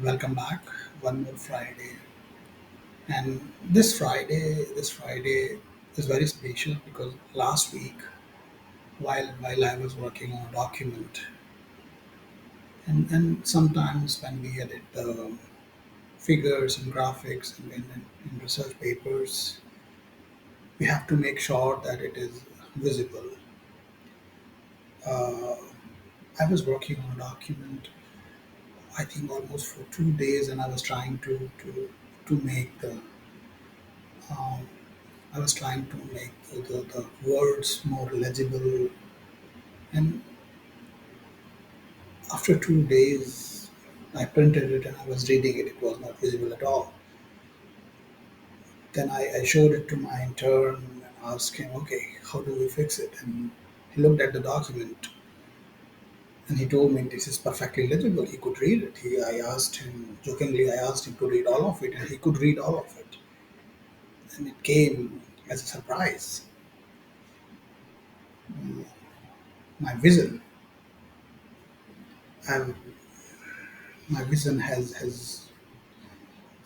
Welcome back. One more Friday, and this Friday is very special because last week, while I was working on a document, and sometimes when we edit the figures and graphics in research papers, we have to make sure that it is visible. Uh, I was working on a document, I think almost for 2 days, and I was trying to make the um, I was trying to make the words more legible, and after 2 days, I printed it and I was reading it. It was not visible at all. Then I showed it to my intern and asked him, "Okay, how do we fix it?" And he looked at the document and he told me this is perfectly legible. He could read it. I asked him jokingly. I asked him to read all of it, and he could read all of it. And it came as a surprise. My vision, and my vision has.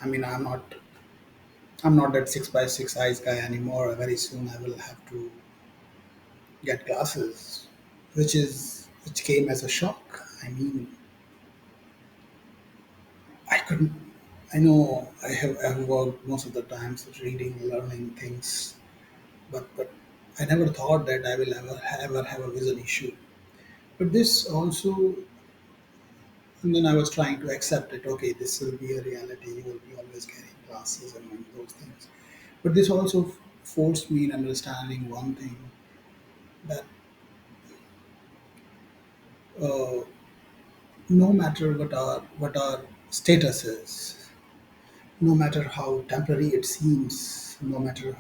I mean, I'm not that 6 by 6 eyes guy anymore. Very soon I will have to get glasses, which came as a shock. I mean, I couldn't. I know I have worked most of the times reading, learning things, but I never thought that I will ever have a vision issue. But this also, and then I was trying to accept it. Okay, this will be a reality. You will be always carrying glasses and those things. But this also forced me in understanding one thing that uh, no matter what our status is, no matter how temporary it seems, no matter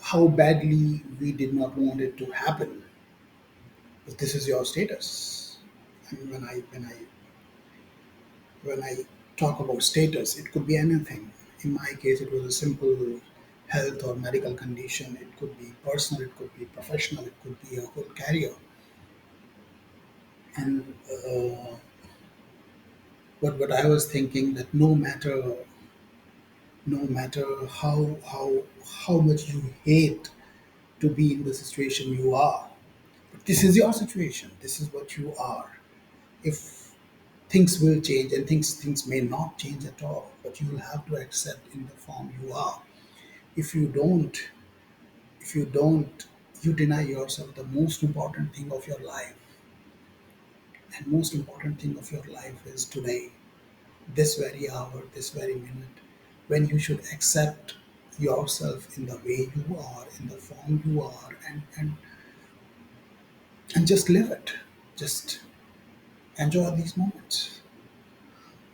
how badly we did not want it to happen, but this is your status. And when I talk about status, it could be anything. In my case, it was a simple health or medical condition. It could be personal. It could be professional. It could be a whole career. And what I was thinking that no matter how much you hate to be in the situation you are, but this is your situation. This is what you are. If things will change and things may not change at all, but you will have to accept in the form you are. If you don't, if you don't, you deny yourself the most important thing of your life. And most important thing of your life is today, this very hour, this very minute, when you should accept yourself in the way you are, in the form you are, and just live it. Just enjoy these moments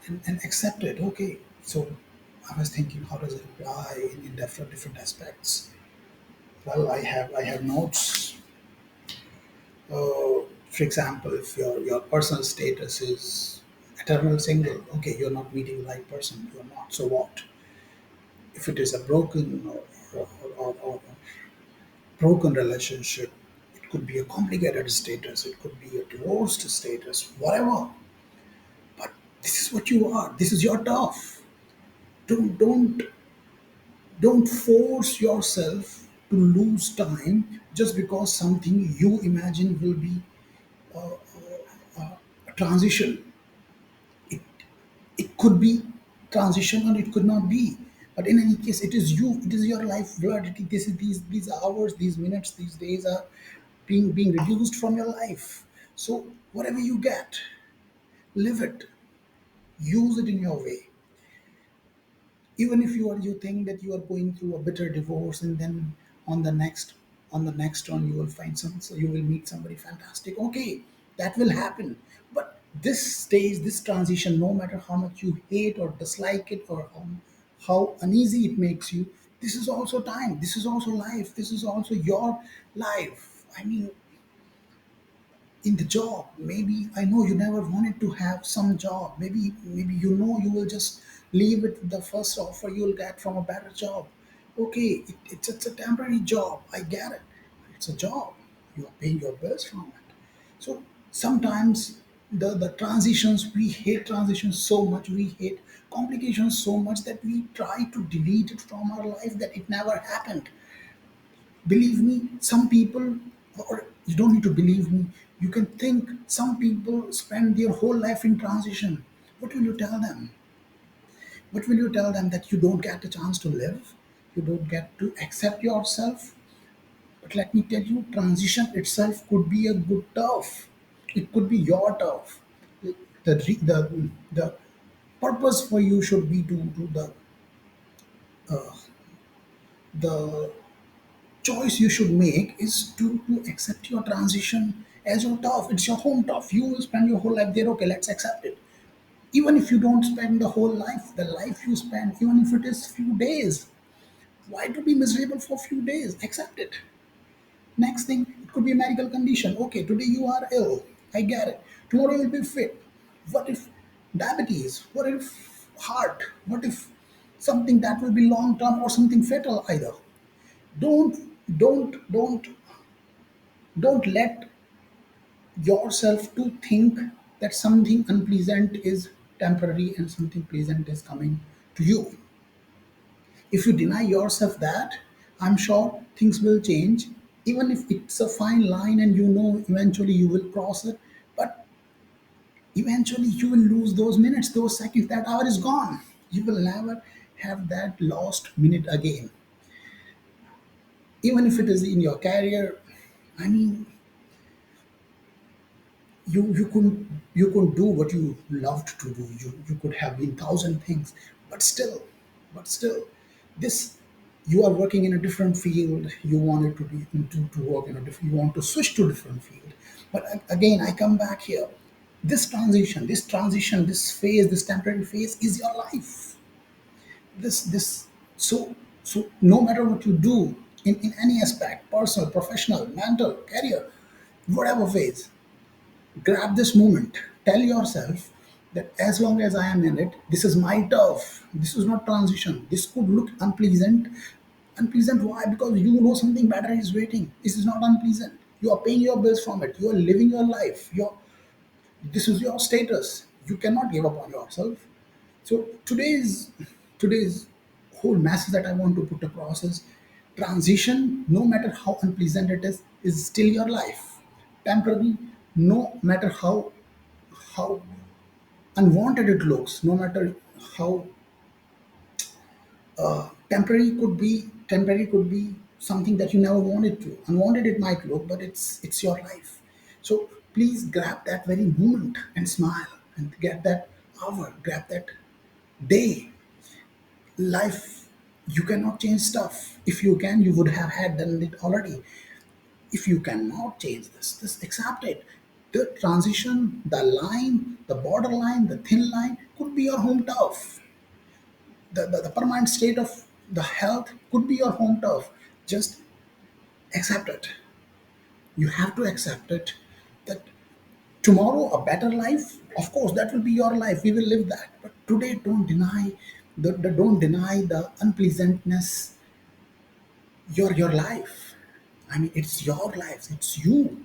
and accept it. Okay, so I was thinking, how does it apply in different aspects? Well, I have notes. For example, if your personal status is eternal single, okay, you're not meeting the right person. You're not. So what? If it is a or broken relationship, it could be a complicated status, it could be a divorced status, whatever. But this is what you are. This is your turf. Don't don't don't force yourself to lose time just because something you imagine will be a transition. It could be transition or it could not be. But in any case, it is you. It is your life blood. This is these hours, these minutes, these days are being reduced from your life. So whatever you get, live it. Use it in your way. Even if you think that you are going through a bitter divorce, and then on the next on the next one you will find some, so you will meet somebody fantastic. Okay, that will happen. But this stage, this transition, no matter how much you hate or dislike it, or how uneasy it makes you, this is also time, this is also life, this is also your life. I mean, in the job, maybe I know you never wanted to have some job, maybe you know you will just leave it the first offer you'll get from a better job. Okay, it's a temporary job, I get it. It's a job, you are paying your bills from it. So sometimes The transitions, we hate transitions so much, we hate complications so much that we try to delete it from our life, that it never happened. Believe me, some people, or you don't need to believe me, you can think some people spend their whole life in transition. What will you tell them? What will you tell them? That you don't get a chance to live, you don't get to accept yourself? But let me tell you, transition itself could be a good turf. It could be your turf. The purpose for you should be to the choice you should make is to accept your transition as your turf. It's your home turf. You will spend your whole life there. Okay, let's accept it. Even if you don't spend the whole life, the life you spend, even if it is few days, why to be miserable for few days? Accept it. Next thing, it could be a medical condition. Okay, today you are ill. I get it. Tomorrow you'll be fit. What if diabetes? What if heart? What if something that will be long term or something fatal either? Don't don't don't let yourself to think that something unpleasant is temporary and something pleasant is coming to you. If you deny yourself that, I'm sure things will change, even if it's a fine line and you know eventually you will cross it. But eventually you will lose those minutes, those seconds, that hour is gone. You will never have that lost minute again. Even if it is in your career, I mean, you couldn't do what you loved to do. You could have been thousand things, but still this, you are working in a different field. You wanted to be to work in a different, you want to switch to different field. But again, I come back here. This transition, this phase, this temporary phase is your life. This so so no matter what you do in any aspect, personal, professional, mental, career, whatever phase, grab this moment. Tell yourself that as long as I am in it, this is my turf. This is not transition. This could look unpleasant. Unpleasant, why? Because you know something better is waiting. This is not unpleasant. You are paying your bills from it. You are living your life. This is your status. You cannot give up on yourself. So today's whole message that I want to put across is, transition, no matter how unpleasant it is still your life. Temporary, no matter how unwanted it looks, no matter how temporary could be something that you never wanted to. Unwanted it might look, but it's your life. So please grab that very moment and smile and get that hour, grab that day. Life, you cannot change stuff. If you can, you would have had done it already. If you cannot change this accept it. The transition, the line, the borderline, the thin line could be your home turf. The permanent state of the health could be your home turf. Just accept it. You have to accept it, that tomorrow a better life, of course, that will be your life. We will live that. But today, don't deny the unpleasantness, your life. I mean, it's your life, it's you.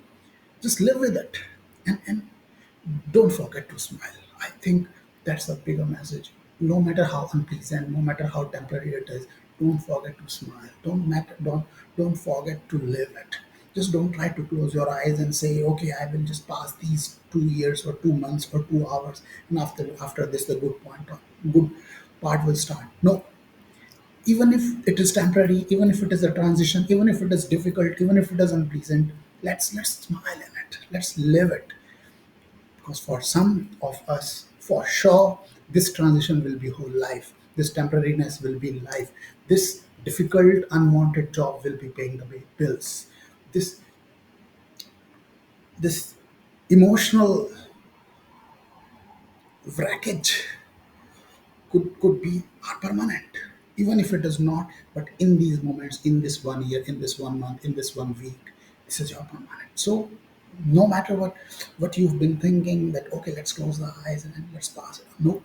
Just live with it. And don't forget to smile. I think that's a bigger message. No matter how unpleasant, no matter how temporary it is, don't forget to smile. Don't forget to live it. Just don't try to close your eyes and say, okay, I will just pass these 2 years or 2 months or 2 hours, and after this the good part will start. No, even if it is temporary, even if it is a transition, even if it is difficult, even if it is unpleasant, let's smile in it. Let's live it. Because for some of us, for sure, this transition will be whole life. This temporariness will be life. This difficult, unwanted job will be paying the bills. This this emotional wreckage could be permanent, even if it is not. But in these moments, in this 1 year, in this 1 month, in this 1 week, this is your permanent. So no matter what you've been thinking, that okay, let's close the eyes and then let's pass it. No,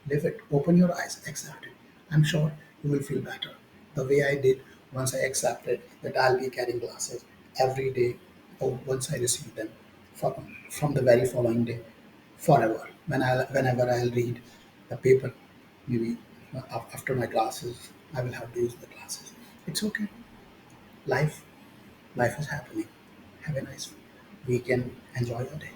live it. Open your eyes, accept it. I'm sure you will feel better, the way I did once I accepted that I'll be carrying glasses every day, or once I received them from the very following day. forever. Whenever I'll read the paper, maybe after my classes, I will have to use the glasses. It's okay. Life, life is happening. Have a nice weekend. Enjoy your day.